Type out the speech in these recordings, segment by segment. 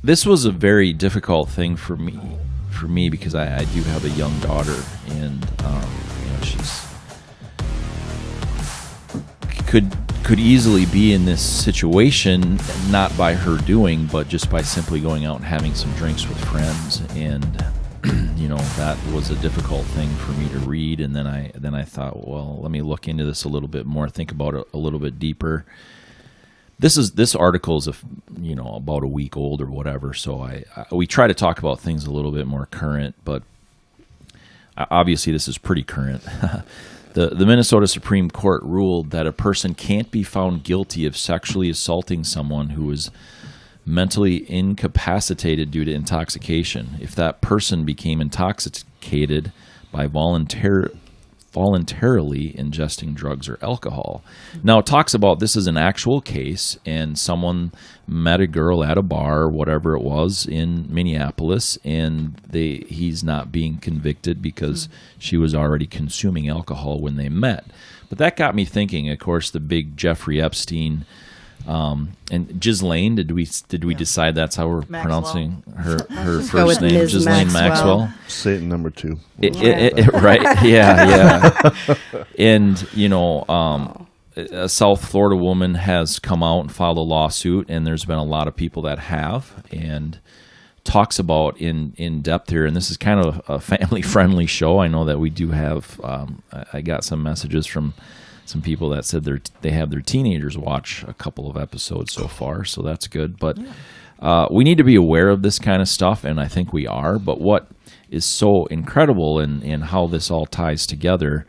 this was a very difficult thing for me because I do have a young daughter, and she's could easily be in this situation, not by her doing, but just by simply going out and having some drinks with friends. And that was a difficult thing for me to read. And then I thought, well, let me look into this a little bit more, think about it a little bit deeper. This article is about a week old or whatever, so we try to talk about things a little bit more current, but obviously this is pretty current. The Minnesota Supreme Court ruled that a person can't be found guilty of sexually assaulting someone who is mentally incapacitated due to intoxication if that person became intoxicated by voluntarily ingesting drugs or alcohol. Now, it talks about this is an actual case, and someone met a girl at a bar, whatever it was, in Minneapolis, and he's not being convicted because she was already consuming alcohol when they met. But that got me thinking, of course, the big Jeffrey Epstein and Ghislaine, did we decide that's how we're pronouncing her first name? Ghislaine Maxwell. Satan number 2. Right? Yeah. And a South Florida woman has come out and filed a lawsuit, and there's been a lot of people that have, and talks about in depth here. And this is kind of a family friendly show. I know that we do have. I got some messages from some people that said they have their teenagers watch a couple of episodes so far, so that's good. But we need to be aware of this kind of stuff, and I think we are. But what is so incredible in how this all ties together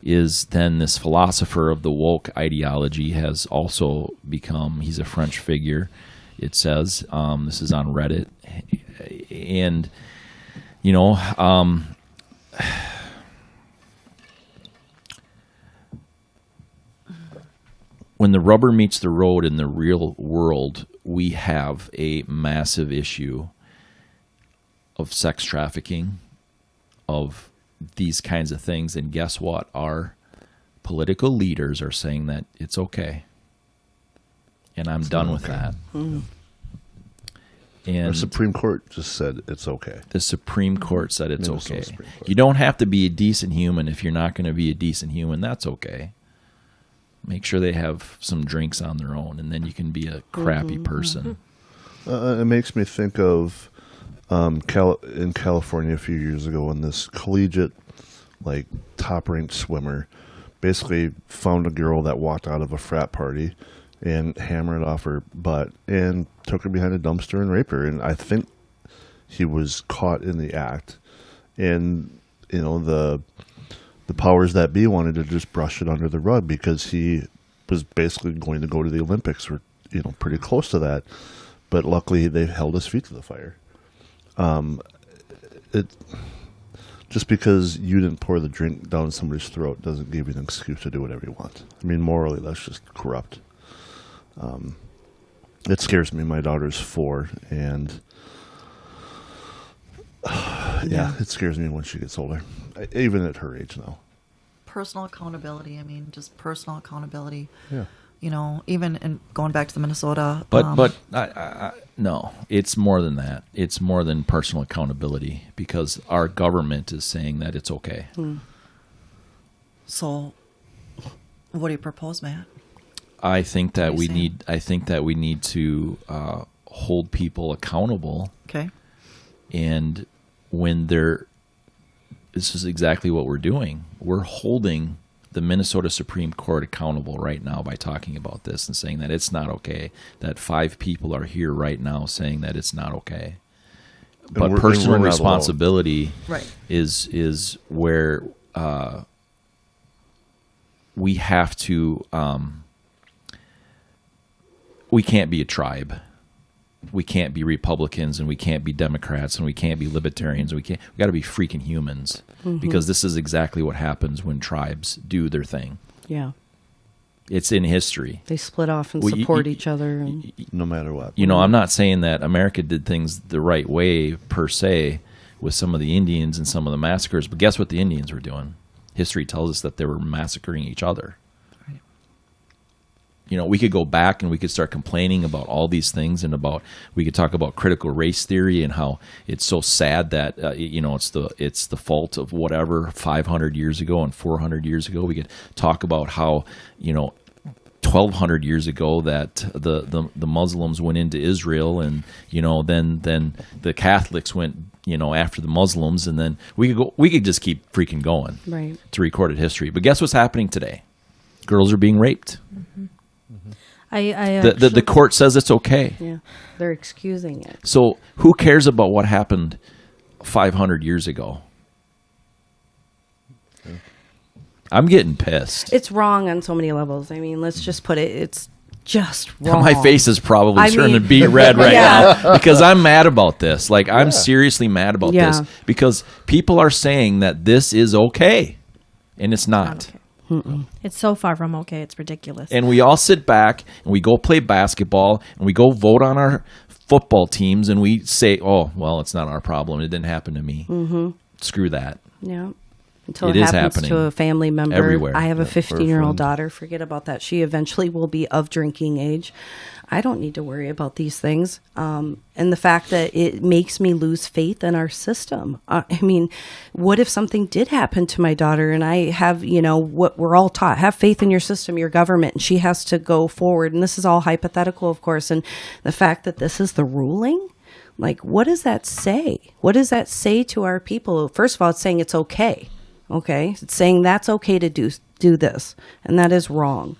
is then this philosopher of the woke ideology has also become, he's a French figure, it says. This is on Reddit. And, when the rubber meets the road in the real world, we have a massive issue of sex trafficking, of these kinds of things. And guess what? Our political leaders are saying that it's okay. And I'm done with that. Mm. And the Supreme Court just said it's okay. The Supreme Court said it's okay. You don't have to be a decent human if you're not going to be a decent human. That's okay. Make sure they have some drinks on their own, and then you can be a crappy person. It makes me think of in California a few years ago when this collegiate, top-ranked swimmer basically found a girl that walked out of a frat party and hammered off her butt and took her behind a dumpster and raped her. And I think he was caught in the act. And, the powers that be wanted to just brush it under the rug because he was basically going to go to the Olympics or, pretty close to that. But luckily they held his feet to the fire. Just because you didn't pour the drink down somebody's throat doesn't give you an excuse to do whatever you want. I mean, morally, that's just corrupt. It scares me. My daughter's 4, and it scares me when she gets older, even at her age now. Personal accountability. I mean, just personal accountability. Yeah. Even in going back to the Minnesota. But no, it's more than that. It's more than personal accountability because our government is saying that it's okay. So, what do you propose, Matt? I think that we need to hold people accountable. Okay. And when this is exactly what we're doing. We're holding the Minnesota Supreme Court accountable right now by talking about this and saying that it's not okay, that 5 people are here right now saying that it's not okay. But personal responsibility is where we have to we can't be a tribe. We can't be Republicans, and we can't be Democrats, and we can't be Libertarians. We got to be freaking humans, because this is exactly what happens when tribes do their thing. Yeah, it's in history. They split off and support each other, and no matter what. I'm not saying that America did things the right way per se with some of the Indians and some of the massacres, but guess what the Indians were doing? History tells us that they were massacring each other. we could go back and we could start complaining about all these things, and we could talk about critical race theory and how it's so sad that it's the fault of whatever 500 years ago and 400 years ago. We could talk about how 1,200 years ago that the Muslims went into Israel, and then the Catholics went after the Muslims, and then we could just keep freaking going, Right. to recorded history. But guess what's happening today? Girls are being raped. Mm-hmm. The court says it's okay. Yeah. They're excusing it. So who cares about what happened 500 years ago? I'm getting pissed. It's wrong on so many levels. I mean, let's just put it's just wrong. My face is probably I starting mean- to beat red right Yeah. now because I'm mad about this. Like, I'm seriously mad about this because people are saying that this is okay, and it's not. It's so far from okay. It's ridiculous. And we all sit back and we go play basketball and we go vote on our football teams and we say, "Oh, well, it's not our problem. It didn't happen to me." Mm-hmm. Screw that. Yeah. Until It it is happens happening to a family member. everywhere. I have a Yeah, or a 15-year-old friend. daughter. Forget about that. She eventually will be of drinking age. I don't need to worry about these things. And the fact that it makes me lose faith in our system. I mean, what if something did happen to my daughter and I have, what we're all taught, have faith in your system, your government, and she has to go forward. And this is all hypothetical, of course. And the fact that this is the ruling, like, what does that say? What does that say to our people? First of all, it's saying it's okay. Okay, it's saying that's okay to do this, and that is wrong.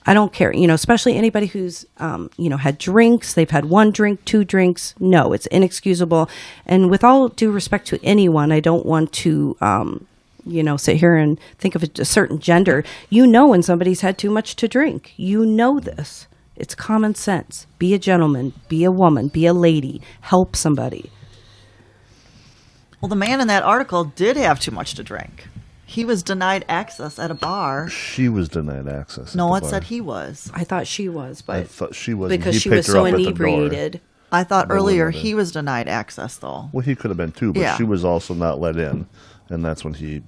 I don't care, especially anybody who's, had drinks. They've had 1 drink, 2 drinks. No, it's inexcusable. And with all due respect to anyone, I don't want to, sit here and think of a certain gender. When somebody's had too much to drink. This. It's common sense. Be a gentleman. Be a woman. Be a lady. Help somebody. Well, the man in that article did have too much to drink. He was denied access at a bar. She was denied access. No at one the bar. said he was. I thought she was, but I thought she was because He she was picked her so up at the door. inebriated. I thought No one earlier let in. he was denied access, though. Well, he could have been too, but Yeah. she was also not let in, and that's when he.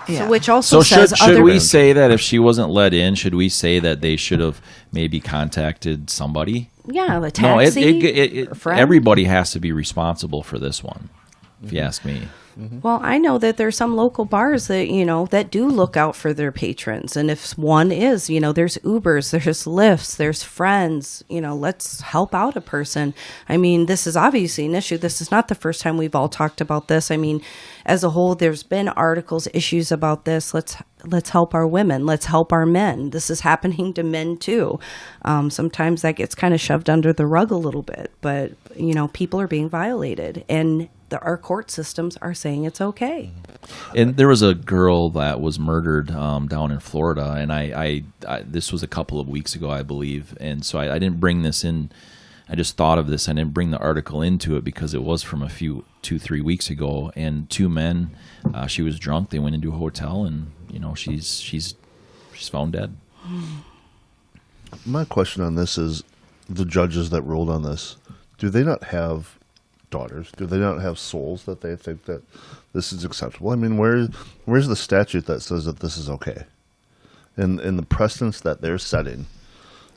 Yeah. So, which also So says should other we say that if she wasn't let in, should we say that they should have maybe contacted somebody? Yeah, a No, taxi. or friend. everybody has to be responsible for this one, if you ask me. Well, I know that there's some local bars that, that do look out for their patrons. And if one is, there's Ubers, there's Lyfts, there's friends, let's help out a person. I mean, this is obviously an issue. This is not the first time we've all talked about this. I mean, as a whole, there's been articles, issues about this. Let's help our women. Let's help our men. This is happening to men too. Sometimes that gets kind of shoved under the rug a little bit, but people are being violated, and our court systems are saying it's okay. And there was a girl that was murdered down in Florida, and I this was a couple of weeks ago, I believe, and so I didn't bring this in. I just thought of this. I didn't bring the article into it because it was from 2-3 weeks ago. And 2 men, she was drunk. They went into a hotel, and she's found dead. My question on this is, the judges that ruled on this, do they not have daughters? Do they not have souls that they think that this is acceptable? I mean, where's the statute that says that this is okay? And the precedence that they're setting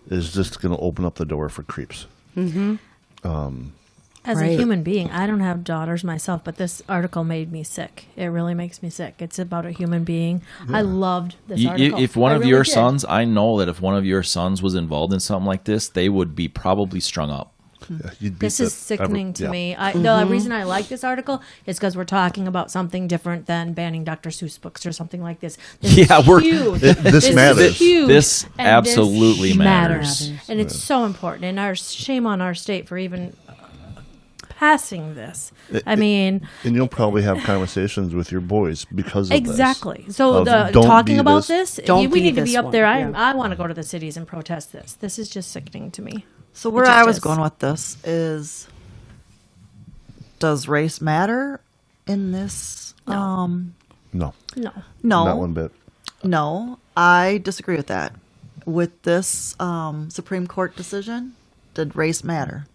is just going to open up the door for creeps. As a Right. human being, I don't have daughters myself, but this article made me sick. It really makes me sick. It's about a human being. I loved this article. If one I of really your did. sons, I know that if one of your sons was involved in something like this, they would be probably strung up. Yeah, you'd beat This is that sickening to yeah. me. The reason I like this article is because we're talking about something different than banning Dr. Seuss books or something like this. This Yeah, is huge. This matters. Is huge. This And absolutely matters. And it's so important. And shame on our state for even passing this. I mean, And you'll probably have conversations with your boys because of exactly. So Of, the "Don't talking be about this." this, Don't we be need to this be up one. there. Yeah. I want to go to the cities and protest this. This is just sickening to me. So where It just I was is. going with this is, does race matter in this? No. No, No. No. not one bit. No, I disagree with that. With this Supreme Court decision, did race matter?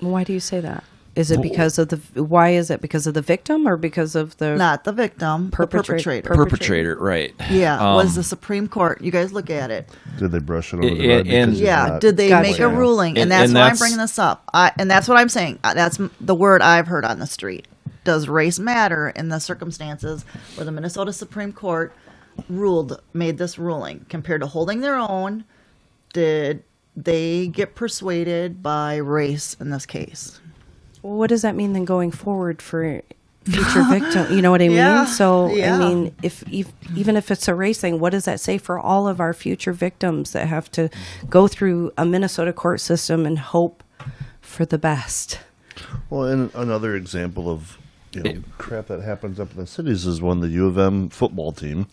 Why do you say that? Is it because of why is it because of the victim or because of the Not the victim, the perpetrator. Perpetrator, right? Yeah, was the Supreme Court. You guys look at it. Did they brush it over the And- red? because and- he's Yeah, not- did they Gotcha. make a ruling? And that's And why I'm that's- bringing this up. And that's what I'm saying. That's the word I've heard on the street. Does race matter in the circumstances where the Minnesota Supreme Court made this ruling compared to holding their own? Did they get persuaded by race in this case? Well, what does that mean then going forward for future victim? You know what I mean? Yeah, So, yeah. I mean, even if it's a race thing, what does that say for all of our future victims that have to go through a Minnesota court system and hope for the best? Well, and another example of crap that happens up in the cities is when the U of M football team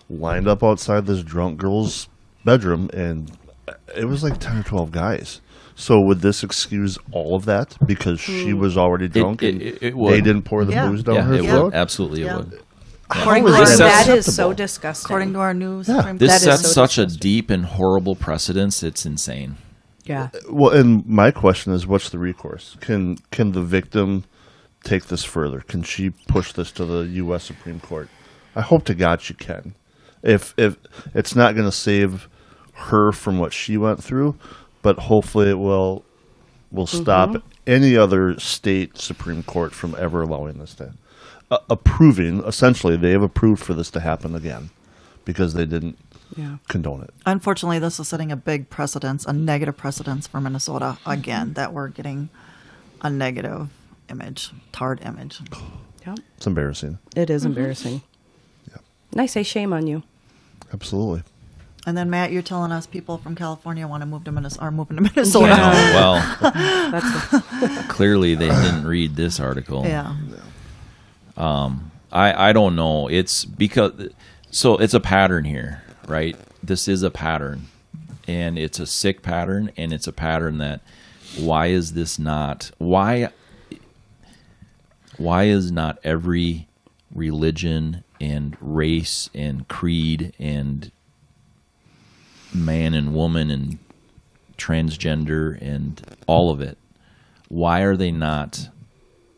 lined up outside this drunk girl's bedroom, and it was like 10 or 12 guys. So would this excuse all of that because she was already drunk and it would. they didn't pour the Yeah. booze down Yeah, her it throat? would. Absolutely, Yeah. it would. According How to is our, that That is so acceptable? disgusting. according to our new Supreme This Court. That is sets so such a deep and horrible precedence. It's insane. Yeah. Well, and my question is, what's the recourse? Can the victim take this further? Can she push this to the U.S. Supreme Court? I hope to God she can. If it's not going to save her from what she went through, but hopefully it will stop any other state Supreme Court from ever allowing this to approving. Essentially, they have approved for this to happen again because they didn't Yeah. condone it. Unfortunately, this is setting a big precedence, a negative precedence for Minnesota again, that we're getting a negative image, tarred image. Yeah. It's embarrassing. It is embarrassing. Yeah. And I say shame on you. Absolutely. And then, Matt, you're telling us people from California want to move to Minnesota, are moving to Minnesota. Yeah. Well, That's clearly they didn't read this article. Yeah. I don't know. It's because it's a pattern here, right? This is a pattern, and it's a sick pattern, and it's a pattern that why is not every religion and race and creed and man and woman and transgender and all of it, why are they not?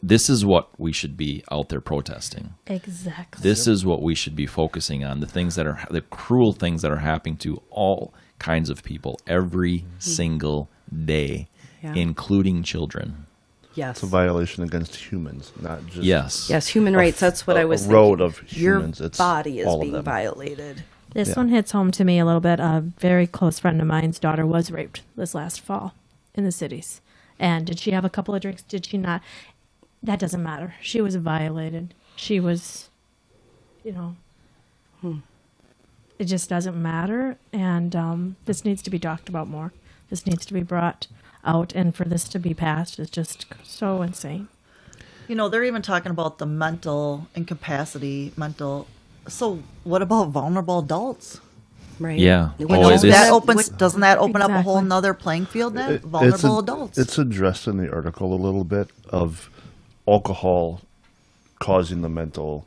This is what we should be out there protesting. Exactly. This is what we should be focusing on, the cruel things that are happening to all kinds of people every single day, Yeah. including children. yes. It's a violation against humans, not just Yes, human rights. That's what I was a road thinking. of humans. Your It's body is all of being them. violated. This Yeah. one hits home to me a little bit. A very close friend of mine's daughter was raped this last fall in the cities. And did she have a couple of drinks? Did she not? That doesn't matter. She was violated. She was, it just doesn't matter. And this needs to be talked about more. This needs to be brought out. And for this to be passed is just so insane. You know, they're even talking about the mental incapacity, So what about vulnerable adults? Right. Yeah. When Oh, all it is- that- Doesn't that open up a whole Exactly. nother playing field then? It's Vulnerable adults. It's addressed in the article a little bit of alcohol causing the mental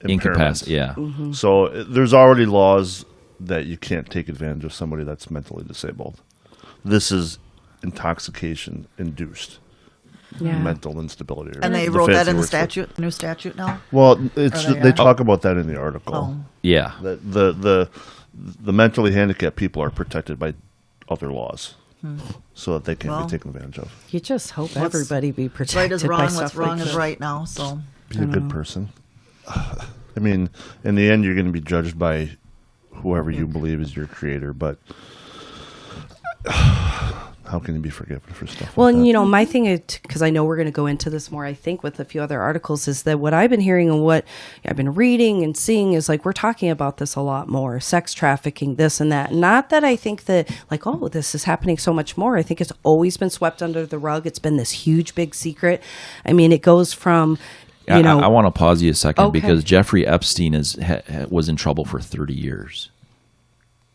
Incapacity. impairment. Yeah. So there's already laws that you can't take advantage of somebody that's mentally disabled. This is intoxication induced Yeah. mental instability. or and they the wrote that fancy in the word for it. statute, new statute now? Well, it's Or they they are? talk about that in the article. Oh. Yeah. That the mentally handicapped people are protected by other laws, so that they can't Well, be taken advantage of. You just hope What's everybody be protected Right is by wrong, stuff what's wrong like is that. right now, so. Be a good person. I mean, in the end, you're going to be judged by whoever you believe is your creator. But how can you be forgiven for stuff? Well, like and that? you know, my thing is, because I know we're going to go into this more, I think, with a few other articles, is that what I've been hearing and what I've been reading and seeing is like we're talking about this a lot more, sex trafficking, this and that. Not that I think that like, oh, this is happening so much more. I think it's always been swept under the rug. It's been this huge, big secret. I mean, it goes from, you know, I want to pause you a second Okay. because Jeffrey Epstein was in trouble for 30 years.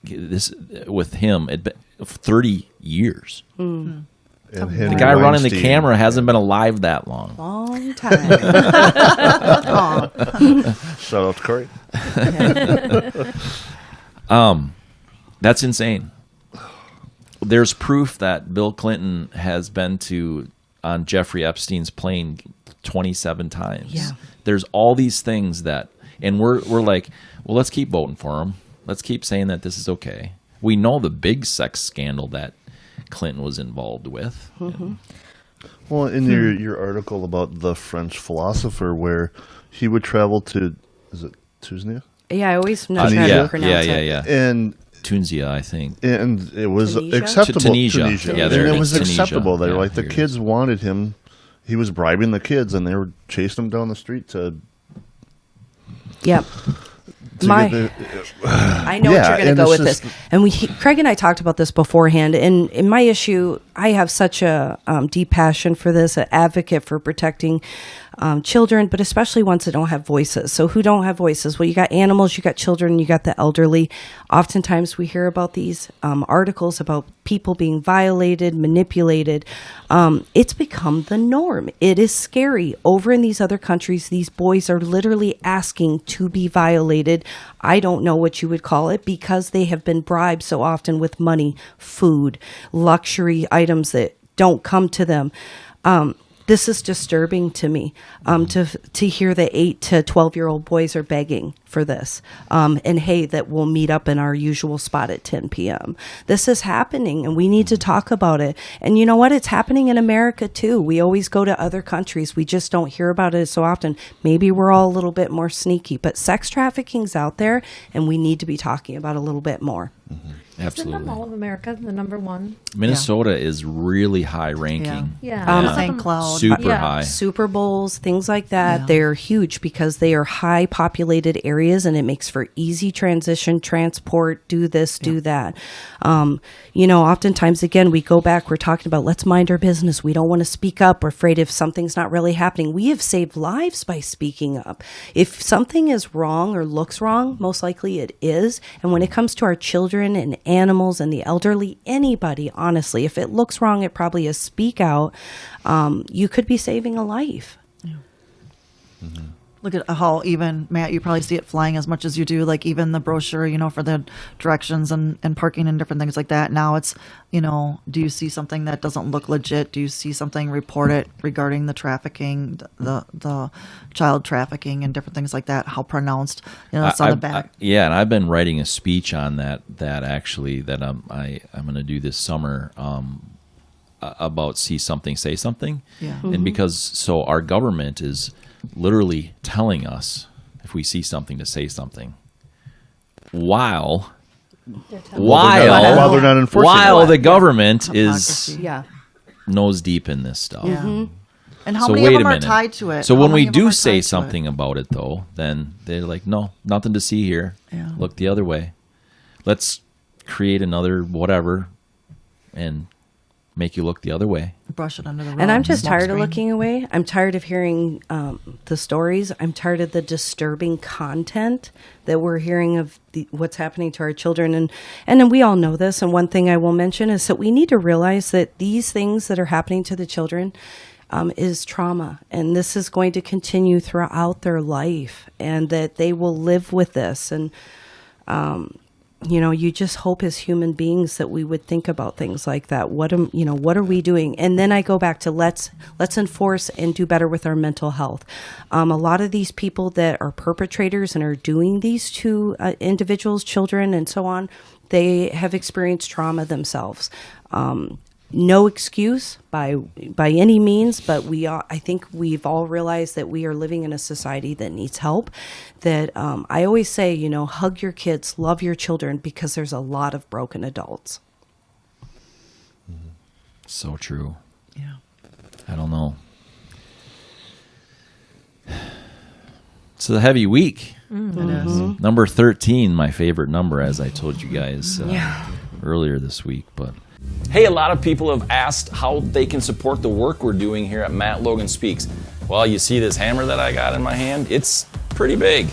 This with him, 30 years. And The Henry guy running the Weinstein- camera hasn't been alive that long. long time. Shout out to Corey. That's insane. There's proof that Bill Clinton has been to on Jeffrey Epstein's plane 27 times. Yeah. There's all these things that, and we're like, well, let's keep voting for him. Let's keep saying that this is okay. We know the big sex scandal that Clinton was involved with. Mm-hmm. Well, in your article about the French philosopher, where he would travel to, is it Tunisia? Yeah, I always know how Tunisia? to pronounce it. Yeah. And Tunisia, I think. it was Tunisia? acceptable. Tunisia. And Yeah, there it it was is. Tunisia. acceptable. They were Yeah, like, the here it kids is. wanted him. He was bribing the kids, and they were chasing him down the street to Yep. get the, I know Yeah, what you're going and to go it's with just- this. And Craig and I talked about this beforehand. And in my issue, I have such a deep passion for this, an advocate for protecting children, but especially ones that don't have voices. So who don't have voices? Well, you got animals, you got children, you got the elderly. Oftentimes we hear about these articles about people being violated, manipulated. It's become the norm. It is scary. Over in these other countries, these boys are literally asking to be violated. I don't know what you would call it, because they have been bribed so often with money, food, luxury items that don't come to them. This is disturbing to me, to hear that 8 to 12-year-old boys are begging for this. And hey, that we'll meet up in our usual spot at 10 p.m. This is happening, and we need to talk about it. And you know what? It's happening in America too. We always go to other countries. We just don't hear about it so often. Maybe we're all a little bit more sneaky, but sex trafficking's out there, and we need to be talking about it a little bit more. Mm-hmm. Isn't Absolutely. the Mall of America the number one? Minnesota is really high ranking. Yeah. St. Cloud. Super Yeah. high. Super Bowls, things like that, Yeah. they're huge because they are high populated areas, and it makes for easy transition, transport, do this, do that. Oftentimes, again, we go back, we're talking about let's mind our business. We don't want to speak up. We're afraid if something's not really happening. We have saved lives by speaking up. If something is wrong or looks wrong, most likely it is. And when it comes to our children and animals and the elderly, anybody, honestly, if it looks wrong, it probably is speak out. You could be saving a life. Look at how even, Matt, you probably see it flying as much as you do, like even the brochure, for the directions and parking and different things like that. Now it's, do you see something that doesn't look legit? Do you see something, report it regarding the trafficking, the child trafficking and different things like that? How pronounced, it's on the back. And I've been writing a speech on that actually that I'm going to do this summer about see something, say something. Yeah. And because our government is literally telling us if we see something to say something, while they're not enforcing it. the government is Hypocrisy. Yeah. nose deep in this stuff. Yeah. And how So many wait of a them are minute. tied to it? So How when many we of them do are say tied to it? something about it, though, then they're like, no, nothing to see here. Yeah. Look the other way. Let's create another whatever and make you look the other way. Brush it under the rug. And I'm just smoke tired of screen. looking away. I'm tired of hearing the stories. I'm tired of the disturbing content that we're hearing of what's happening to our children. And then we all know this. And one thing I will mention is that we need to realize that these things that are happening to the children is trauma. And this is going to continue throughout their life, and that they will live with this. And you just hope as human beings that we would think about things like that. What are we doing? And then I go back to let's enforce and do better with our mental health. A lot of these people that are perpetrators and are doing these to individuals, children, and so on, they have experienced trauma themselves. No excuse by any means, but I think we've all realized that we are living in a society that needs help. That I always say, hug your kids, love your children, because there's a lot of broken adults. So true. Yeah. I don't know. It's a heavy week. It is. Number 13, my favorite number, as I told you guys earlier this week. But Hey, a lot of people have asked how they can support the work we're doing here at Matt Logan Speaks. Well, you see this hammer that I got in my hand? It's pretty big.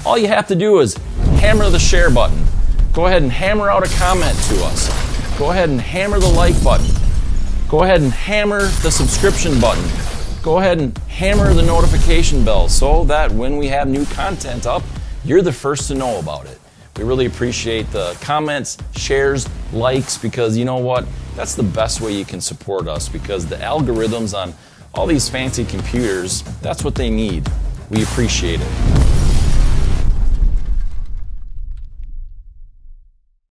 All you have to do is hammer the share button. Go ahead and hammer out a comment to us. Go ahead and hammer the like button. Go ahead and hammer the subscription button. Go ahead and hammer the notification bell so that when we have new content up, you're the first to know about it. We really appreciate the comments, shares, likes, because you know what? That's the best way you can support us, because the algorithms on all these fancy computers, that's what they need. We appreciate it.